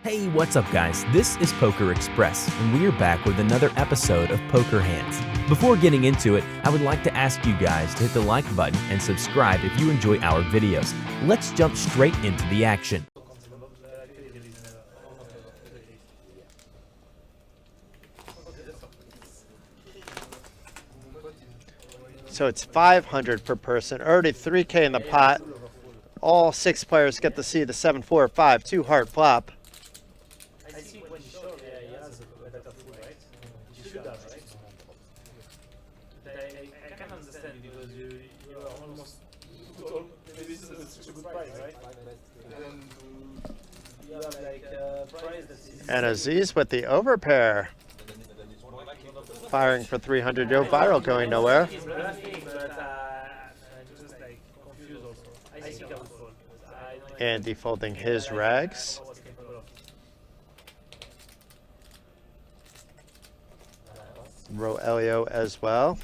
Hey, what's up guys? This is Poker Express, and we are back with another episode of Poker Hands. Before getting into it, I would like to ask you guys to hit the like button and subscribe if you enjoy our videos. Let's jump straight into the action. So it's 500 per person, already 3K in the pot. All 6 players get to see the 7-4-5 2-heart flop. I see when you show he has a better fool, right? You should have, right? I can understand because you are almost told maybe this is such a good price, right? And you have like a price that is... And Aziz with the overpair. Firing for 300, yo, viral going nowhere. He's bluffing, but I'm just like confused also. I think I would fold. Andy folding his rags. Roelio as well.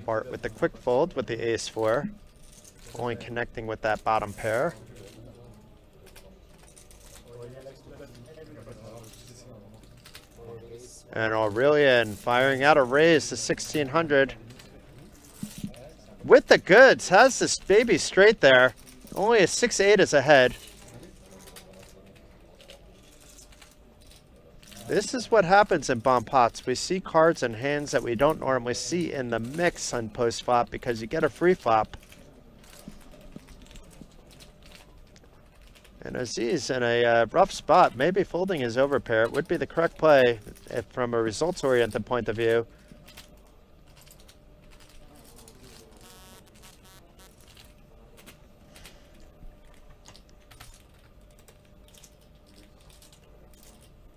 Bart with the quick fold with the ace-4. Only connecting with that bottom pair. And Aurelian firing out a raise to 1600. With the goods, has this baby straight there. Only a 6-8 is ahead. This is what happens in bomb pots. We see cards and hands that we don't normally see in the mix on post flop because you get a free flop. And Aziz in a rough spot, maybe folding his overpair. It would be the correct play if from a results-oriented point of view.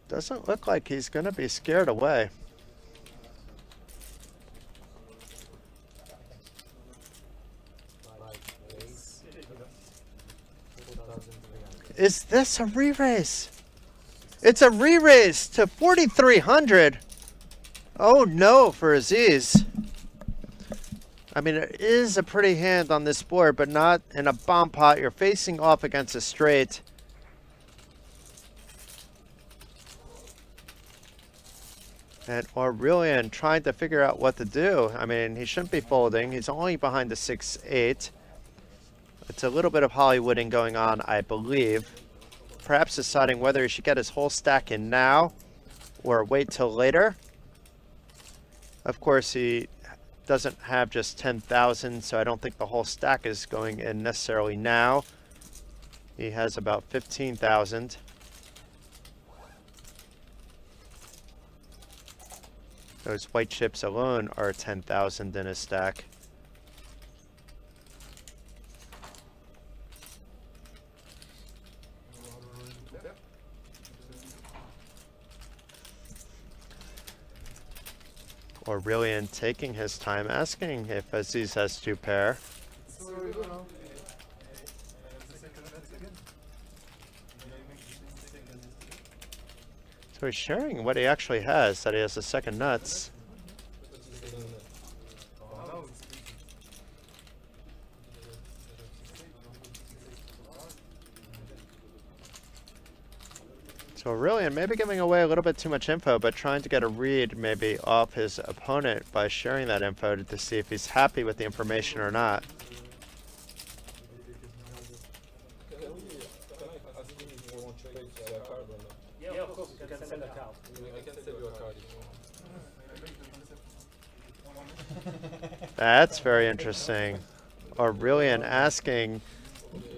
Doesn't look like he's going to be scared away. Is this a re-raise? It's a re-raise to 4,300. Oh no for Aziz. I mean, it is a pretty hand on this board, but not in a bomb pot. You're facing off against a straight. And Aurelian trying to figure out what to do. I mean, he shouldn't be folding. He's only behind the 6-8. It's a little bit of Hollywooding going on, I believe. Perhaps deciding whether he should get his whole stack in now or wait till later. Of course, he doesn't have just 10,000, so I don't think the whole stack is going in necessarily now. He has about 15,000. Those white chips alone are 10,000 in his stack. Aurelian taking his time, asking if Aziz has 2 pair. So he's sharing what he actually has, that he has the second nuts. So Aurelian maybe giving away a little bit too much info, but trying to get a read maybe off his opponent by sharing that info to see if he's happy with the information or not. Yeah, of course, you can sell a card. That's very interesting. Aurelian asking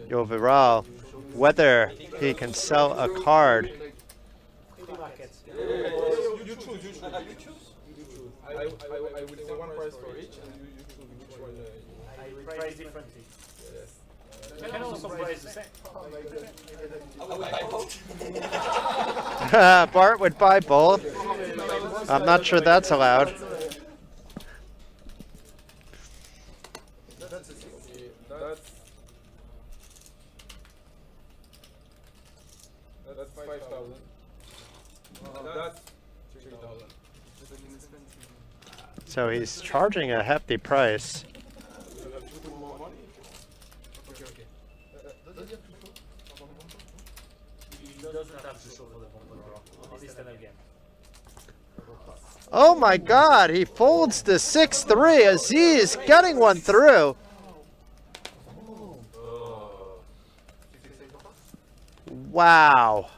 Yoviral whether he can sell a card. You choose. I will say one price for each, and you choose which one. I price differently. Yes. You can also price the same. Bart would buy both. I'm not sure that's allowed. That's 5,000. That's 3,000. So he's charging a hefty price. Okay. doesn't have to show for the bumper, at least an again. Oh my God, he folds the 6-3. Aziz getting one through. Wow.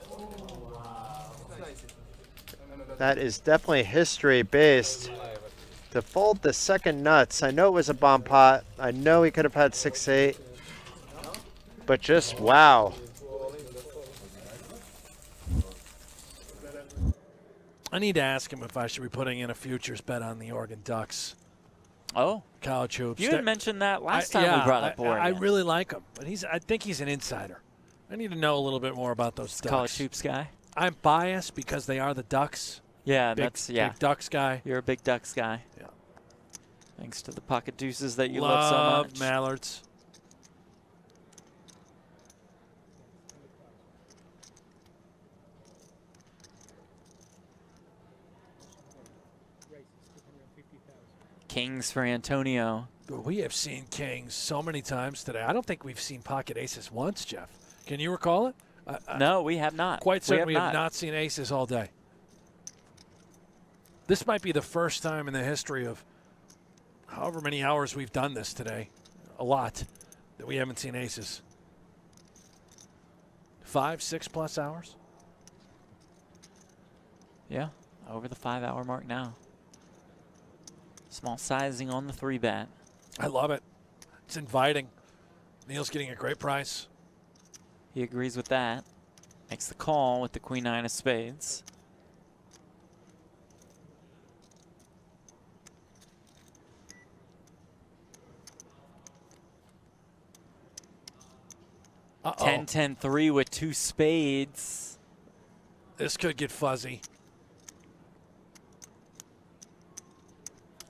That is definitely history based. To fold the second nuts, I know it was a bomb pot. I know he could have had 6-8. But just wow. I need to ask him if I should be putting in a futures bet on the Oregon Ducks. Oh, College hoops. you had mentioned that last time we brought up Oregon. I really like him, but I think he's an insider. I need to know a little bit more about those Ducks. College hoops guy. I'm biased because they are the Ducks. Yeah, Big Ducks guy. You're a big Ducks guy. Yeah. Thanks to the pocket deuces that you love so much. Mallards. Kings for Antonio. We have seen kings so many times today. I don't think we've seen pocket aces once, Jeff. Can you recall it? No, we have not. Quite certain we have not seen aces all day. This might be the first time in the history of however many hours we've done this today, a lot, that we haven't seen aces. 5, 6+ hours? Yeah, over the 5-hour mark now. Small sizing on the 3-bet. I love it. It's inviting. Neil's getting a great price. He agrees with that. Makes the call with the queen-9 of spades. Uh-oh. 10-10-3 with 2 spades. This could get fuzzy.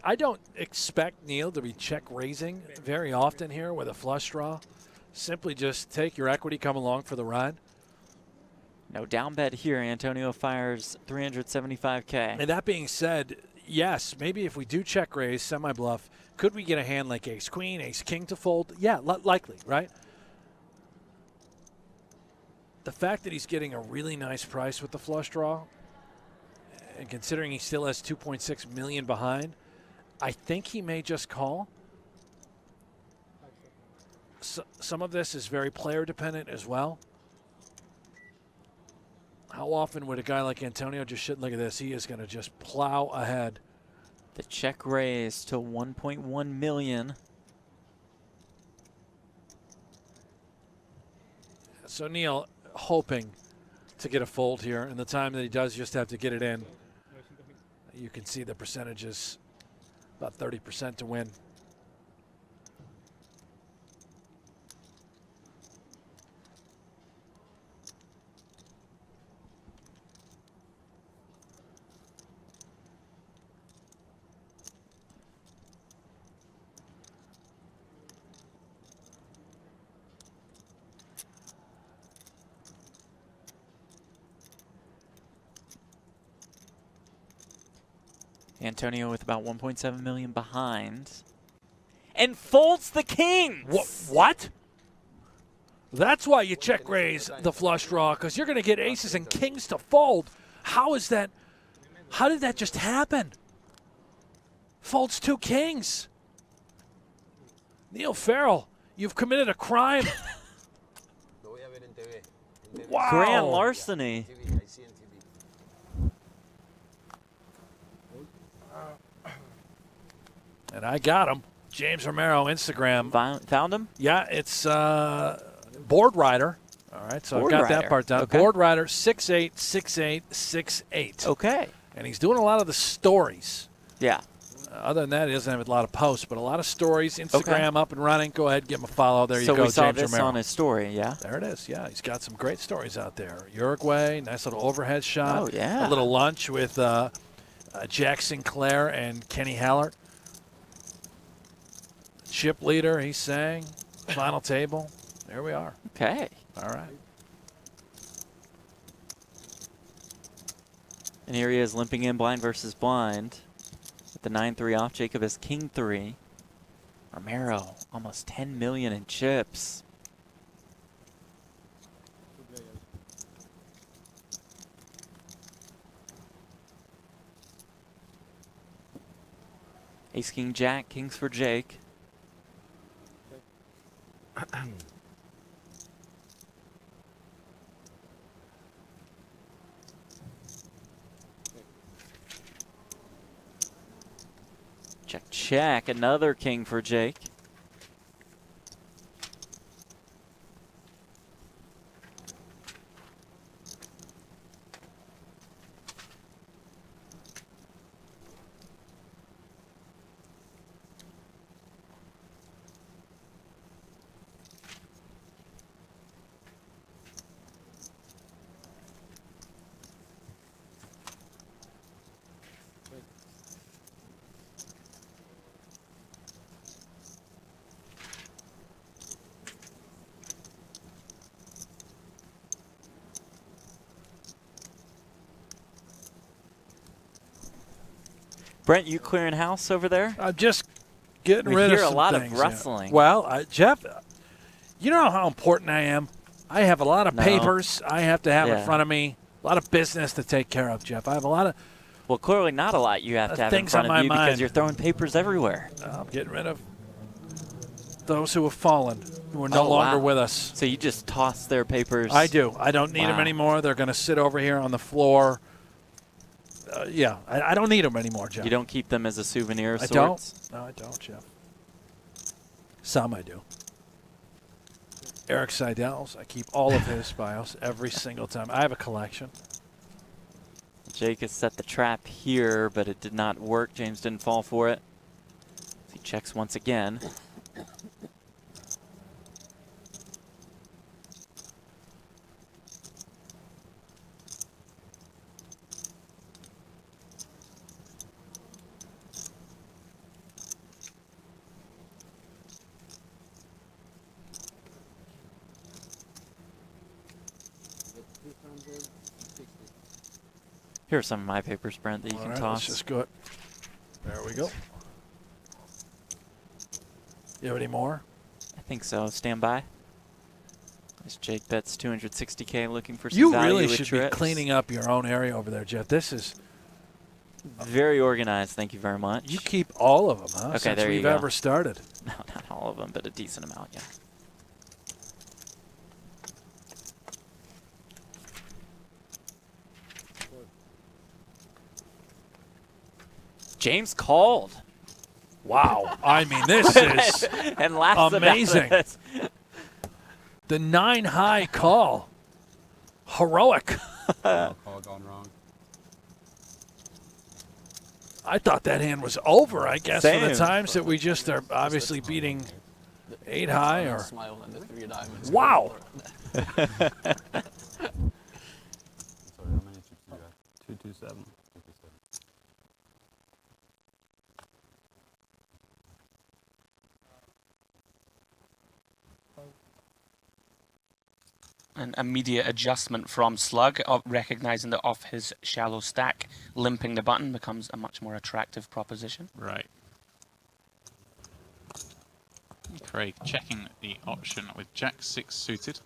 I don't expect Neil to be check raising very often here with a flush draw. Simply just take your equity, come along for the ride. No down bet here. Antonio fires 375K. And that being said, yes, maybe if we do check raise, semi-bluff, could we get a hand like ace-queen, ace-king to fold? Yeah, likely, right? The fact that he's getting a really nice price with the flush draw, and considering he still has 2.6 million behind, I think he may just call. So, some of this is very player dependent as well. How often would a guy like Antonio just look at this? He is going to just plow ahead. The check raise to 1.1 million. So Neil hoping to get a fold here, and the time that he does just have to get it in. You can see the percentages, about 30% to win. Antonio with about 1.7 million behind. And folds the kings. What? That's why you check raise the flush draw, because you're going to get aces and kings to fold. How is that? How did that just happen? Folds 2 kings. Neil Farrell, you've committed a crime. Wow. Grand larceny. And I got him. James Romero, Instagram. Found him? Yeah, it's Board Rider. All right, so Board I've got Rider. that part done. Okay. Board Rider 686868. Okay. And he's doing a lot of the stories. Yeah. Other than that, he doesn't have a lot of posts, but a lot of stories. Instagram up and running. Go ahead, give him a follow. There you So go, we saw James this Romero. on his story, yeah? There it is. Yeah, he's got some great stories out there. Uruguay, nice little overhead shot. Oh, yeah. A little lunch with Jack Sinclair and Kenny Hallert. Chip leader, he sang. Final table. There we are. Okay. All right. And here he is limping in blind versus blind. With the 9-3 off, Jacob has king 3. Romero, almost 10 million in chips. Ace, king, jack, kings for Jake. Check, check. Another king for Jake. Brent, you clearing house over there? I'm just getting We rid hear of a some lot of things, yeah. rustling. Well, Jeff, you know how important I am. I have a lot of No. papers I have to have in Yeah. front of me, a lot of business to take care of, Jeff. I have a lot of Well, clearly not a lot you have to have in things front on of my you mind. because you're throwing papers everywhere. I'm getting rid of those who have fallen, who are no Oh, longer wow. with us. So you just toss their papers. I do. I don't need them Wow. anymore. They're going to sit over here on the floor. Yeah, I don't need them anymore, Jeff. You don't keep them as a souvenir of I sorts? don't. No, I don't, Jeff. Some I do. Eric Seidel's, I keep all of his files every single time. I have a collection. Jake has set the trap here, but it did not work. James didn't fall for it. He checks once again. Here are some of my papers, Brent, that you All can right, toss. let's just go. There we go. You have any more? I think so. Stand by. As Jake bets 260K, looking for some You value really with should be trips. cleaning up your own area over there, Jeff. This is, Very organized. Thank you very much. you keep all of them, huh? Okay, Since there you we've go. ever started. No, not all of them, but a decent amount, yeah. James called. Wow. I mean, this is And laughs amazing. about it. the 9-high call. Heroic. Call gone wrong. I thought that hand was over, I guess, for Same. the times that we just are obviously beating 8-high or. Smile and the 3 of diamonds. Wow. Sorry, how many chips do you got? 227. 227. An immediate adjustment from Slug, recognizing that off his shallow stack, limping the button becomes a much more attractive proposition. Right. Craig checking the option with Jack 6 suited.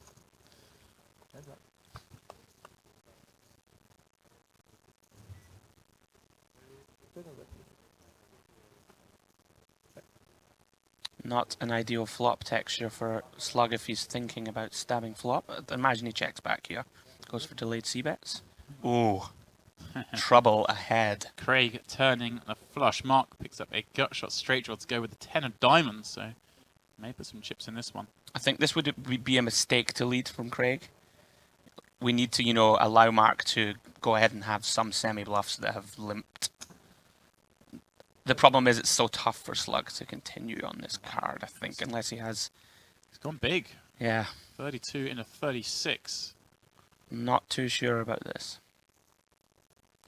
Not an ideal flop texture for Slug if he's thinking about stabbing flop. Imagine he checks back here. Goes for delayed c-bets. Ooh. Trouble ahead. Craig turning a flush. Mark picks up a gut shot straight draw to go with the 10 of diamonds, so may put some chips in this one. I think this would be a mistake to lead from Craig. We need to, allow Mark to go ahead and have some semi-bluffs that have limped. The problem is it's so tough for Slug to continue on this card, I think, unless he has... He's gone big. Yeah, 32 in a 36. not too sure about this.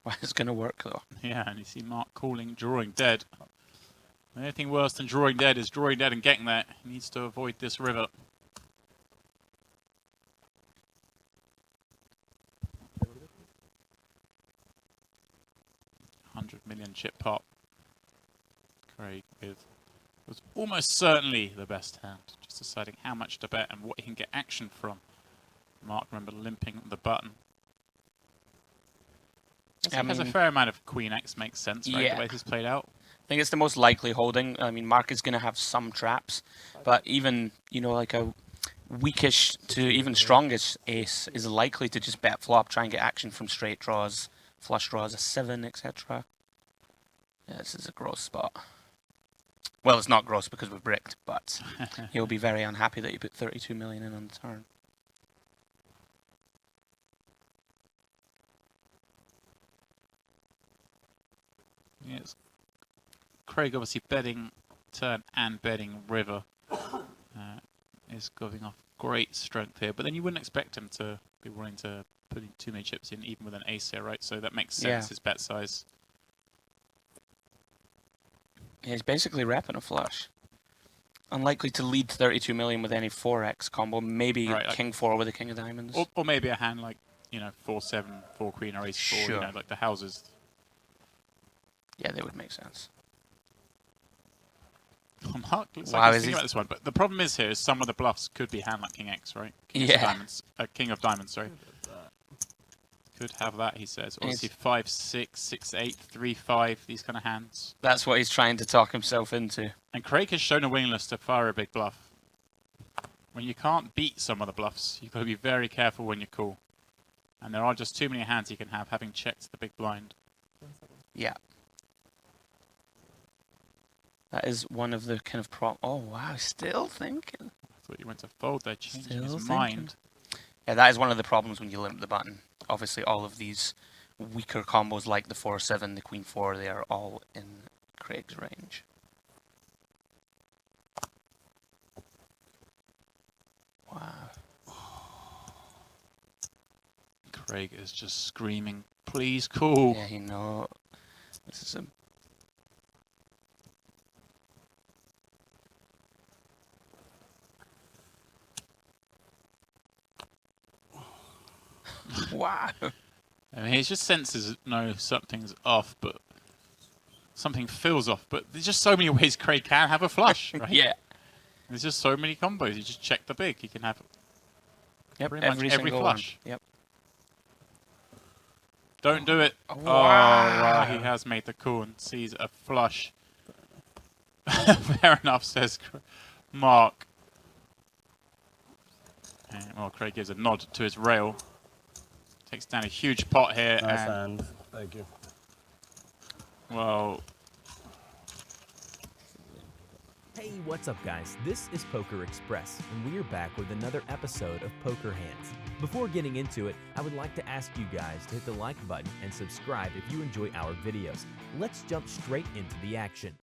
Well, it's going to work, though. Yeah, and you see Mark calling drawing dead. Anything worse than drawing dead is drawing dead and getting there. He needs to avoid this river. $100 million chip pot. Craig with was almost certainly the best hand. Just deciding how much to bet and what he can get action from. Mark, remember, limping the button. Has a fair amount of Queen X, makes sense, right? Yeah. The way this played out. I think it's the most likely holding. I mean, Mark is going to have some traps, but even, you know, like a weakish to even strongish ace is likely to just bet flop, try and get action from straight draws, flush draws, a 7, etc. Yeah, this is a gross spot. Well, it's not gross because we're bricked, but he'll be very unhappy that you put 32 million in on the turn. Yes. Craig obviously betting turn and betting river is giving off great strength here, but then you wouldn't expect him to be willing to put in too many chips in, even with an ace here, right? So that makes sense, Yeah. his bet size. Yeah, he's basically repping a flush. Unlikely to lead 32 million with any 4x combo. Maybe Right, like king 4 with a king of diamonds. Or maybe a hand like, you know, 4-7, 4 queen, or ace 4, you Sure. know, like the houses. Yeah, they would make sense. Mark looks Wow, like he's is thinking he- about this one, but the problem is here is some of the bluffs could be hand like king X, right? King Yeah. of diamonds, king of diamonds, sorry. Could have that, he says. Obviously 5-6, 6-8, 3-5, these kind of hands. That's what he's trying to talk himself into. And Craig has shown a willingness to fire a big bluff. When you can't beat some of the bluffs, you've got to be very careful when you call. And there are just too many hands you can have, having checked the big blind. Yeah. That is one of the kind of oh wow, still thinking. I thought you went to fold there, changing Still his thinking. mind. Yeah, that is one of the problems when you limp the button. Obviously, all of these weaker combos like the 4-7, the queen 4, they are all in Craig's range. Wow. Craig is just screaming, please call. Yeah, you know, this is a... Wow. I mean, he just senses, no, something's off, but something feels off. But there's just so many ways Craig can have a flush, right? Yeah. There's just so many combos. You just check the big. He can have Yep, pretty much every single flush. One. Yep. Don't do it. Wow. Oh, wow. He has made the call and sees a flush. Fair enough, says Mark. And, well, Craig gives a nod to his rail. Takes down a huge pot here. Nice and, hand. Thank you. well, Hey, what's up guys? This is Poker Express, and we are back with another episode of Poker Hands. Before getting into it, I would like to ask you guys to hit the like button and subscribe if you enjoy our videos. Let's jump straight into the action.